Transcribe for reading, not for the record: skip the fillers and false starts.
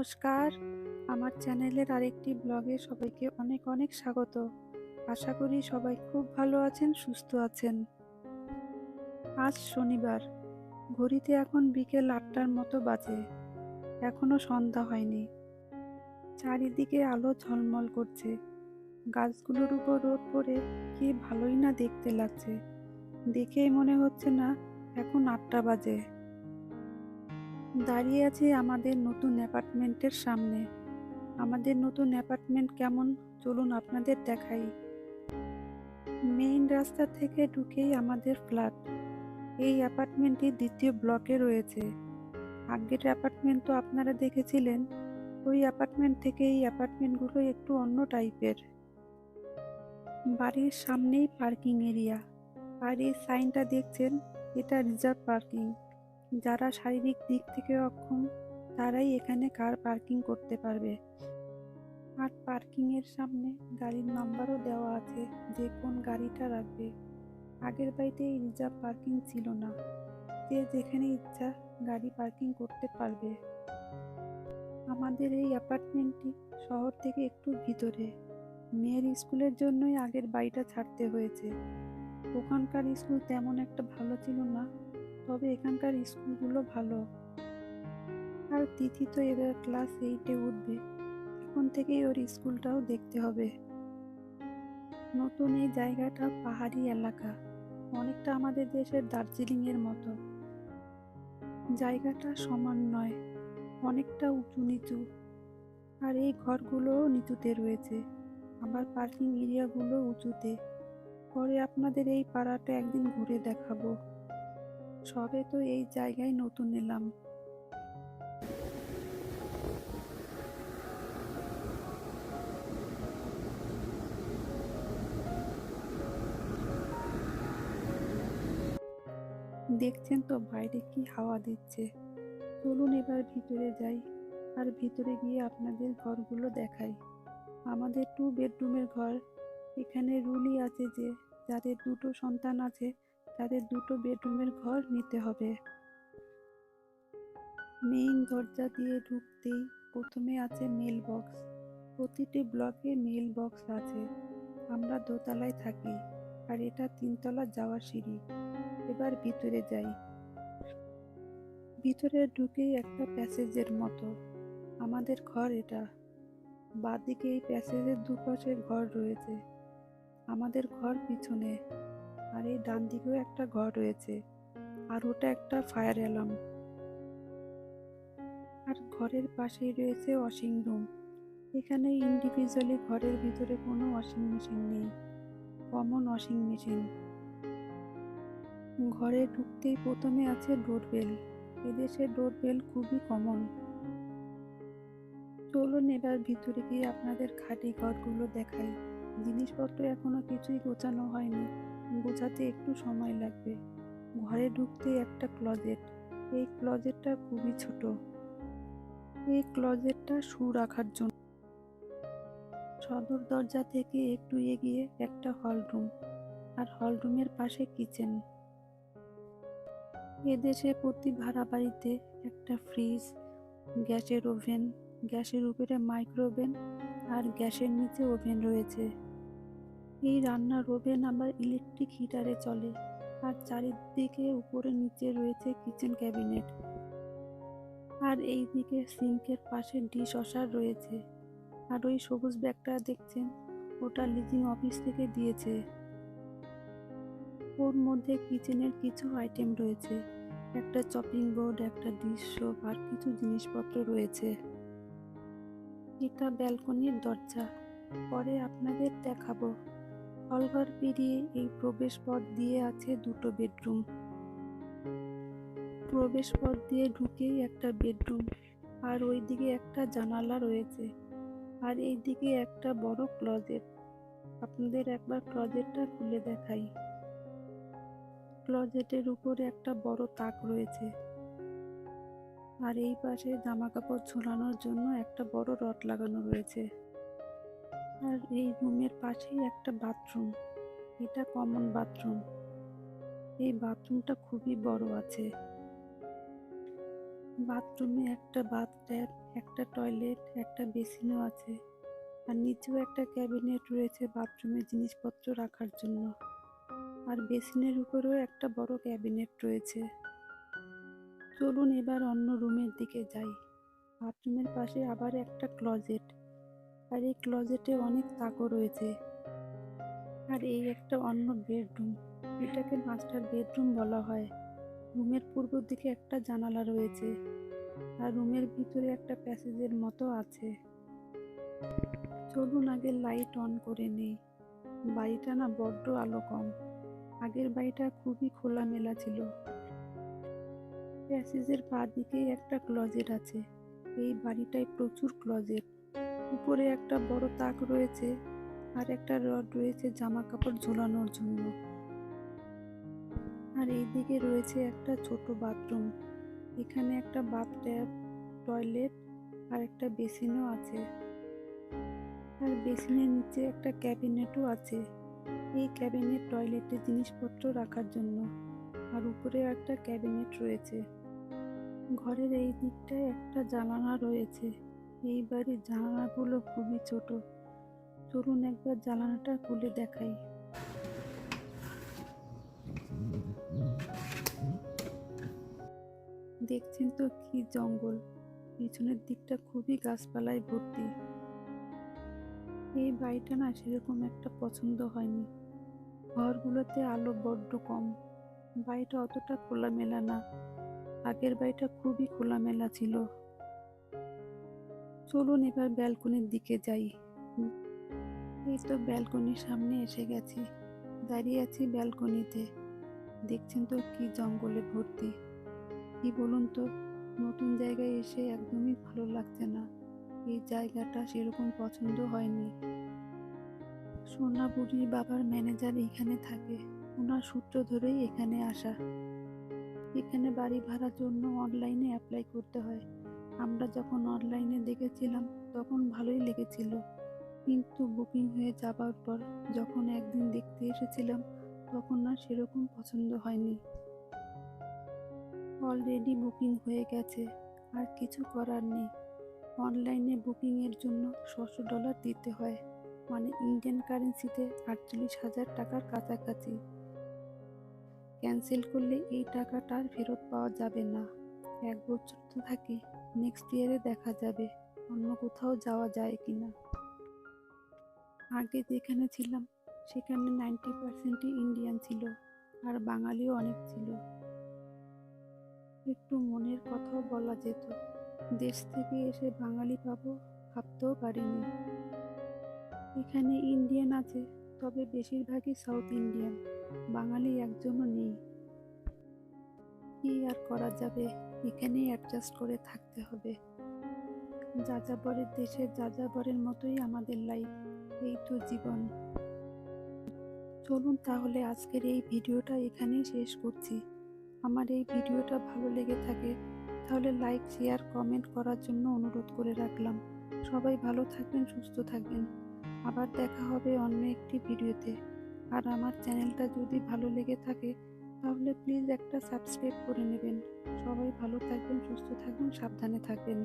নমস্কার, আমার চ্যানেলের আরেকটি ব্লগে সবাইকে অনেক অনেক স্বাগত। আশা করি সবাই খুব ভালো আছেন, সুস্থ আছেন। আজ শনিবার, ঘড়িতে এখন বিকেল 8টার মতো বাজে। এখনো সন্ধ্যা হয়নি। চারিদিকে আলো ঝলমল করছে। গাছগুলোর উপর রোদ পড়ে কি ভালোই না দেখতে লাগছে। দেখেই মনে হচ্ছে না এখন 8টা বাজে। দাঁড়িয়ে আছি আমাদের নতুন অ্যাপার্টমেন্টের সামনে। আমাদের নতুন অ্যাপার্টমেন্ট কেমন চলুন আপনাদের দেখাই। মেইন রাস্তা থেকে ঢুকেই আমাদের ফ্ল্যাট। এই অ্যাপার্টমেন্টটি দ্বিতীয় ব্লকে রয়েছে। আগের অ্যাপার্টমেন্ট তো আপনারা দেখেছিলেন। ওই অ্যাপার্টমেন্ট থেকে এই অ্যাপার্টমেন্টগুলো একটু অন্য টাইপের। বাড়ির সামনেই পার্কিং এরিয়া। আর এই সাইনটা দেখছেন, এটা রিজার্ভ পার্কিং। যারা শারীরিক দিক থেকে অক্ষম তারাই এখানে কার পার্কিং করতে পারবে। আর পার্কিং এর সামনে গাড়ির নাম্বারও দেওয়া আছে যে কোন গাড়িটা রাখবে। আগের বাড়িতে এই রিজার্ভ পার্কিং ছিল না, যে যেখানে ইচ্ছা গাড়ি পার্কিং করতে পারবে। আমাদের এই অ্যাপার্টমেন্টটি শহর থেকে একটু ভিতরে। মেয়ের স্কুলের জন্যই আগের বাড়িটা ছাড়তে হয়েছে। ওখানকার স্কুল তেমন একটা ভালো ছিল না, তবে এখানকার স্কুলগুলো ভালো। আর তিথি তো এবার ক্লাস 8-এ উঠবে, এখন থেকেই ওর স্কুলটাও দেখতে হবে। নতুন এই জায়গাটা পাহাড়ি এলাকা, অনেকটা আমাদের দেশের দার্জিলিং এর মতো। জায়গাটা সমান নয়, অনেকটা উঁচু নিচু। আর এই ঘরগুলোও নিচুতে রয়েছে, আবার পার্কিং এরিয়াগুলো উঁচুতে। পরে আপনাদের এই পাড়াটা একদিন ঘুরে দেখাবো। সবে তো এই জায়গায় নতুন এলাম। দেখছেন তো বাইরে কি হাওয়া দিচ্ছে। চলুন এবার ভিতরে যাই, আর ভিতরে গিয়ে আপনাদের ঘরগুলো দেখাই। আমাদের 2 বেডরুমের ঘর। এখানে রুলই আছে যে যাদের 2টো সন্তান আছে তাদের 2টো বেডরুমের ঘর নিতে হবে। মেইন দরজা দিয়ে ঢুকতেই প্রথমে আছে মেল বক্স। প্রতিটি ব্লকে মেল বক্স আছে। আমরা দোতলায় থাকি, আর এটা 3তলা যাওয়ার সিঁড়ি। এবার ভিতরে যাই। ভিতরে ঢুকেই একটা প্যাসেজের মতো আমাদের ঘর এটা। বাঁদিকে এই প্যাসেজের দুপাশে ঘর রয়েছে। আমাদের ঘর পিছনে। আর এই ডান দিকেও একটা ঘর রয়েছে, আর ওটা একটা ফায়ার অ্যালার্ম। আর ঘরের পাশেই রয়েছে ওয়াশিং রুম। এখানে ইন্ডিভিজুয়ালি ঘরের ভিতরে কোনো ওয়াশিং মেশিন নেই, কমন ওয়াশিং মেশিন। ঘরে ঢুকতেই প্রথমে আছে ডোরবেল। এদেশে ডোরবেল খুবই কমন। চলুন এবার ভিতরে গিয়ে আপনাদের খালি ঘরগুলো দেখাই। জিনিসপত্র এখনো কিছুই গোছানো হয়নি, গোছাতে একটু সময় লাগবে। ঘরে ঢুকতেই একটা ক্লজেট। এই ক্লজেটটা খুবই ছোট। এই ক্লজেটটা শু রাখার জন্য। সদর দরজা থেকে একটু এগিয়ে একটা হলরুম, আর হলরুমের পাশে কিচেন। এদেশে প্রতি ভাড়া বাড়িতে একটা ফ্রিজ, গ্যাসের ওভেন, গ্যাসের উপরে মাইক্রো ওভেন, আর গ্যাসের নিচে ওভেন রয়েছে। এই রান্নার ওভেন আবার ইলেকট্রিক হিটারে চলে। আর চারিদিকে উপরে নিচে রয়েছে কিচেন ক্যাবিনেট। আর এই দিকে সিঙ্কের পাশে ডিশ ওয়াশার রয়েছে। আর ওই সবুজ ব্যাগটা দেখছেন, ওটা লিজিং অফিস থেকে দিয়েছে। ওর মধ্যে কিচেনের কিছু আইটেম রয়েছে, একটা চপিং বোর্ড, একটা ডিশ সোপ, আর কিছু জিনিসপত্র রয়েছে। এটা ব্যালকনির দরজা, পরে আপনাদের দেখাবো। হলঘর পেরিয়ে এই প্রবেশ পথ দিয়ে আছে 2টো বেডরুম। প্রবেশ পথ দিয়ে ঢুকেই একটা বেডরুম, আর ওইদিকে একটা জানালা রয়েছে। আর এইদিকে একটা বড় ক্লজেট। আপনাদের একবার ক্লজেটটা খুলে দেখাই। ক্লজেটের উপরে একটা বড় তাক রয়েছে। আর এই পাশে জামা কাপড় ঝোলানোর জন্য একটা বড় রড লাগানো রয়েছে। আর এই রুমের পাশেই একটা বাথরুম। এটা কমন বাথরুম। এই বাথরুমটা খুবই বড় আছে। বাথরুমে একটা বাথট্যাব, একটা টয়লেট, একটা বেসিনও আছে। আর নিচেও একটা ক্যাবিনেট রয়েছে বাথরুমের জিনিসপত্র রাখার জন্য। আর বেসিনের উপরেও একটা বড় ক্যাবিনেট রয়েছে। চলুন এবার অন্য রুমের দিকে যাই। বাথরুমের পাশে আবার একটা ক্লজেট, আর এই ক্লজেটে অনেক তাকও রয়েছে। আর এই একটা অন্য বেডরুম, এটাকে মাস্টার বেডরুম বলা হয়। রুমের পূর্ব দিকে একটা জানালা রয়েছে, আর রুমের ভিতরে একটা প্যাসেজের মতো আছে। চলুন আগে লাইট অন করে নেই। বাড়িটা না বড্ড আলো কম। আগের বাড়িটা খুবই খোলামেলা ছিল। প্যাসেজের বাঁ দিকেই একটা ক্লজেট আছে। এই বাড়িটায় প্রচুর ক্লজেট। উপরে একটা বড় তাক রয়েছে, আর একটা রড রয়েছে জামা কাপড় ঝোলানোর জন্য। আর এইদিকে রয়েছে একটা ছোট বাথরুম। এখানে একটা বাথট্যাব, টয়লেট আর একটা বেসিনও আছে। আর বেসিনের নিচে একটা ক্যাবিনেটও আছে। এই ক্যাবিনেট টয়লেটে জিনিসপত্র রাখার জন্য। আর উপরে একটা ক্যাবিনেট রয়েছে। ঘরের এই দিকটায় একটা জানালা রয়েছে। এই বাড়ির জানালাগুলো খুবই ছোট। চলুন একবার জানালাটা খুলে দেখাই। দেখছেন তো কি জঙ্গল, পিছনের দিকটা খুবই গাছপালায় ভর্তি। এই বাড়িটা না সেরকম একটা পছন্দ হয়নি। ঘরগুলোতে আলো বড্ড কম। বাড়িটা অতটা খোলামেলা না। আগের বাড়িটা খুবই খোলামেলা ছিল। চলুন এবার ব্যালকনির দিকে যাই। এই তো ব্যালকনির সামনে এসে গেছি। দাঁড়িয়ে আছি ব্যালকনিতে। দেখছেন তো কি জঙ্গলে ভর্তি। কি বলুন তো, নতুন জায়গায় এসে একদমই ভালো লাগছে না। এই জায়গাটা সেরকম পছন্দ হয়নি। সোনা বুড়ির বাবার ম্যানেজার এখানে থাকে। ওনার সূত্র ধরেই এখানে আসা। এখানে বাড়ি ভাড়ার জন্য অনলাইনে অ্যাপ্লাই করতে হয়। আমরা যখন অনলাইনে দেখেছিলাম তখন ভালোই লেগেছিল, কিন্তু বুকিং হয়ে যাবার পর যখন একদিন দেখতে এসেছিলাম তখন আর সেরকম পছন্দ হয়নি। অলরেডি বুকিং হয়ে গেছে, আর কিছু করার নেই। অনলাইনে বুকিংয়ের জন্য $600 দিতে হয়, মানে ইন্ডিয়ান কারেন্সিতে 48,000 টাকার কাছাকাছি। ক্যান্সেল করলে এই টাকাটা আর ফেরত পাওয়া যাবে না। 1 বছর তো থাকি, নেক্সট ইয়ারে দেখা যাবে অন্য কোথাও যাওয়া যায় কিনা। আগে যেখানে ছিলাম সেখানে 90% ইন্ডিয়ান ছিল, আর বাঙালিও অনেক ছিল। একটু মনের কথাও বলা যেত। দেশ থেকে এসে বাঙালি পাবো ভাবতেও পারিনি। এখানে ইন্ডিয়ান আছে, তবে বেশিরভাগই সাউথ ইন্ডিয়ান। বাঙালি একজনও নেই। কি আর করা যাবে, এখানেই অ্যাডজাস্ট করে থাকতে হবে। যাযাবরের দেশে যাযাবরের মতোই আমাদের লাইফ। এই তো জীবন। চলুন তাহলে আজকের এই ভিডিওটা এখানেই শেষ করছি। আমার এই ভিডিওটা ভালো লেগে থাকে তাহলে লাইক, শেয়ার, কমেন্ট করার জন্য অনুরোধ করে রাখলাম। সবাই ভালো থাকবেন, সুস্থ থাকবেন। আবার দেখা হবে অন্য একটি ভিডিওতে। আর আমার চ্যানেলটা যদি ভালো লেগে থাকে তাহলে প্লিজ একটা সাবস্ক্রাইব করে নেবেন। সবাই ভালো থাকবেন, সুস্থ থাকবেন, সাবধানে থাকবেন।